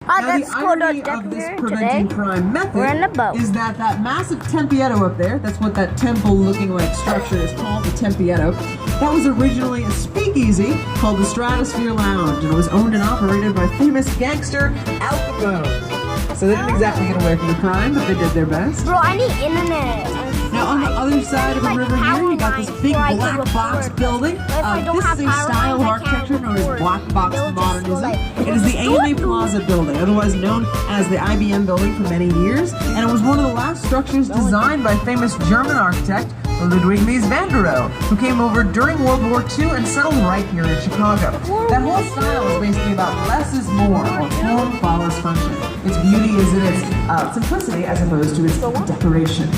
Now, the irony of this preventing crime method is that massive Tempietto up there, that's what that temple-looking like structure is called, the Tempietto, that was originally a speakeasy called the Stratosphere Lounge, and it was owned and operated by famous gangster Al Capone. So they didn't exactly get away from the crime, but they did their best. Bro, I need internet. Now on the other side of the river here, you got this big black box building. This is a style of architecture known as black box modernism. It is the AMA Plaza building, otherwise known as the IBM building for many years, and it was one of the last structures designed by famous German architect Ludwig Mies van der Rohe, who came over during World War II and settled right here in Chicago. That whole style is basically about less is more, or form follows function. Its beauty is in its simplicity as opposed to its decoration.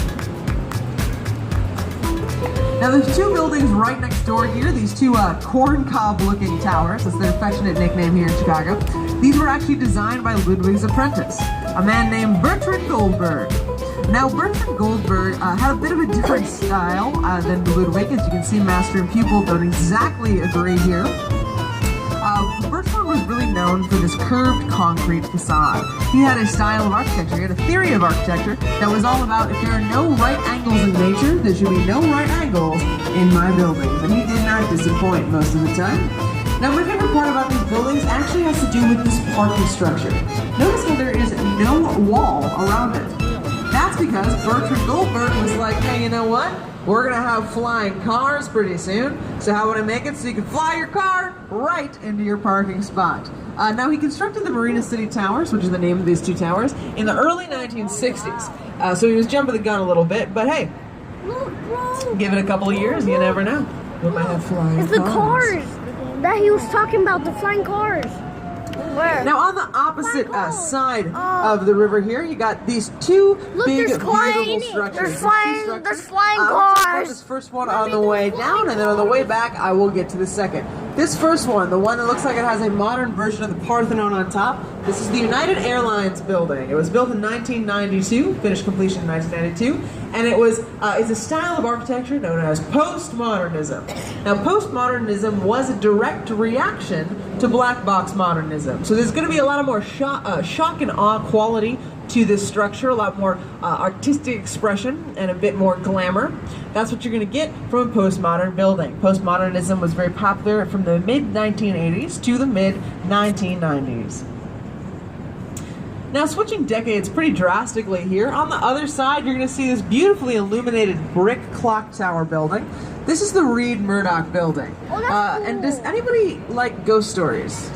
Now there's two buildings right next door here, these two corn cob looking towers, that's their affectionate nickname here in Chicago. These were actually designed by Ludwig's apprentice, a man named Bertrand Goldberg. Now Bertrand Goldberg had a bit of a different style than Ludwig, as you can see master and pupil don't exactly agree here. Bertrand was really known for this curved concrete facade. He had a style of architecture, he had a theory of architecture that was all about if there are no right angles in nature, there should be no right angles in my buildings. And he did not disappoint most of the time. Now my favorite part about these buildings actually has to do with this parking structure. Notice how there is no wall around it. That's because Bertrand Goldberg was like, hey, you know what? We're gonna have flying cars pretty soon, so how would I make it so you can fly your car right into your parking spot? Now he constructed the Marina City Towers, which is the name of these two towers, in the early 1960s. So he was jumping the gun a little bit, but hey, give it a couple of years, you never know. We might have flying cars. It's the cars that he was talking about, the flying cars. Where? Now on the opposite side of the river here, you got these two big beautiful structures. There's flying cars. This first one on the way down, and then on the way back, I will get to the second. This first one, the one that looks like it has a modern version of the Parthenon on top, this is the United Airlines building. It was built in 1992, finished completion in 1992, and it's a style of architecture known as postmodernism. Now, postmodernism was a direct reaction to black box modernism. So there's going to be a lot of more shock and awe quality to this structure, a lot more artistic expression and a bit more glamour. That's what you're going to get from a postmodern building. Postmodernism was very popular from the mid-1980s to the mid-1990s. Now switching decades pretty drastically here, on the other side you're going to see this beautifully illuminated brick clock tower building. This is the Reed Murdoch building. Oh, that's cool. And does anybody like ghost stories?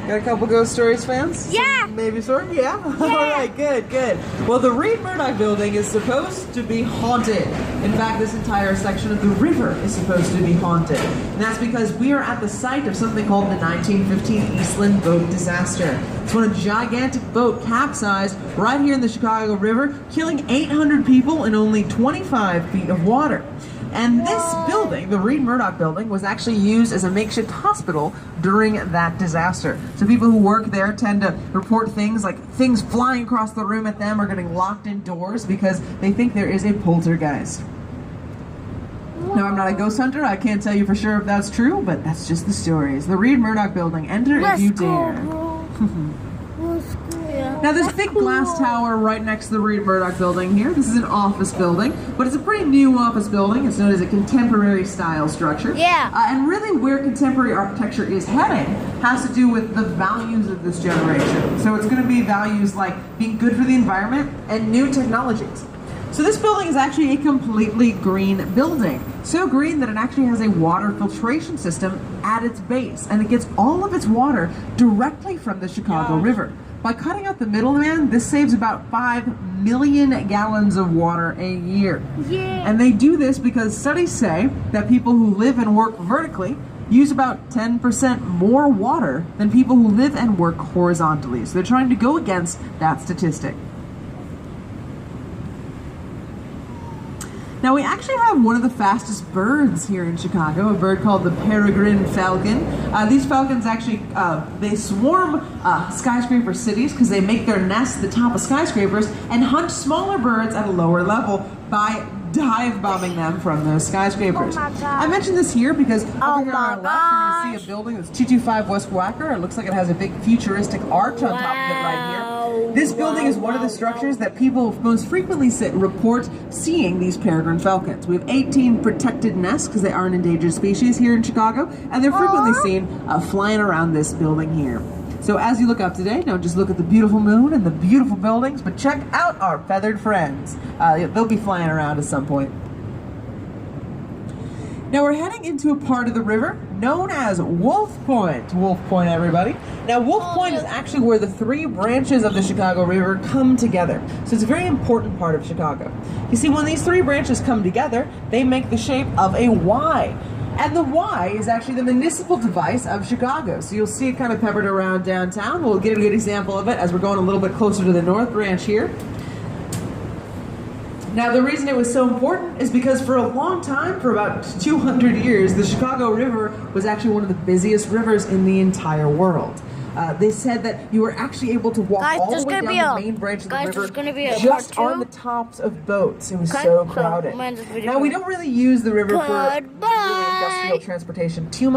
Got a couple ghost stories, fans? Yeah. Maybe sort of? Yeah? All right, good. Well, the Reed Murdoch building is supposed to be haunted. In fact, this entire section of the river is supposed to be haunted. And that's because we are at the site of something called the 1915 Eastland boat disaster. It's when a gigantic boat capsized right here in the Chicago River, killing 800 people in only 25 feet of water. And this building, the Reed Murdoch building, was actually used as a makeshift hospital during that disaster. So people who work there tend to report things like things flying across the room at them or getting locked indoors because they think there is a poltergeist. Now, I'm not a ghost hunter. I can't tell you for sure if that's true, but that's just the stories. The Reed Murdoch building. Enter if you dare. Now this big glass tower right next to the Reed Murdoch building here, this is an office building, but it's a pretty new office building. It's known as a contemporary style structure. Yeah. And really where contemporary architecture is heading has to do with the values of this generation. So it's going to be values like being good for the environment and new technologies. So this building is actually a completely green building. So green that it actually has a water filtration system at its base, and it gets all of its water directly from the Chicago River. By cutting out the middleman, this saves about 5 million gallons of water a year. Yeah. And they do this because studies say that people who live and work vertically use about 10% more water than people who live and work horizontally. So they're trying to go against that statistic. Now we actually have one of the fastest birds here in Chicago, a bird called the peregrine falcon. These falcons actually, they swarm skyscraper cities because they make their nests at the top of skyscrapers and hunt smaller birds at a lower level by dive bombing them from those skyscrapers. Oh my God. I mentioned this here because over Oh here on our my left, you're going to gosh. see a building that's 225 West Wacker. It looks like it has a big futuristic arch on top of it right here. This building is one of the structures that people most frequently report seeing these peregrine falcons. We have 18 protected nests because they are an endangered species here in Chicago, and they're frequently seen flying around this building here. So as you look up today, don't just look at the beautiful moon and the beautiful buildings, but check out our feathered friends. They'll be flying around at some point. Now we're heading into a part of the river known as Wolf Point. Wolf Point, everybody. Now Wolf Point is actually where the three branches of the Chicago River come together. So it's a very important part of Chicago. You see, when these three branches come together, they make the shape of a Y. And the Y is actually the municipal device of Chicago. So you'll see it kind of peppered around downtown. We'll get a good example of it as we're going a little bit closer to the North Branch here. Now, the reason it was so important is because for a long time, for about 200 years, the Chicago River was actually one of the busiest rivers in the entire world. They said that you were actually able to walk Guys, all the there's way gonna down be the a- main branch of the guys, river there's gonna be a just part on two. the tops of boats. It was Okay, so so crowded. I'm gonna end this video Now, we don't really use the river for really Goodbye. industrial transportation too much.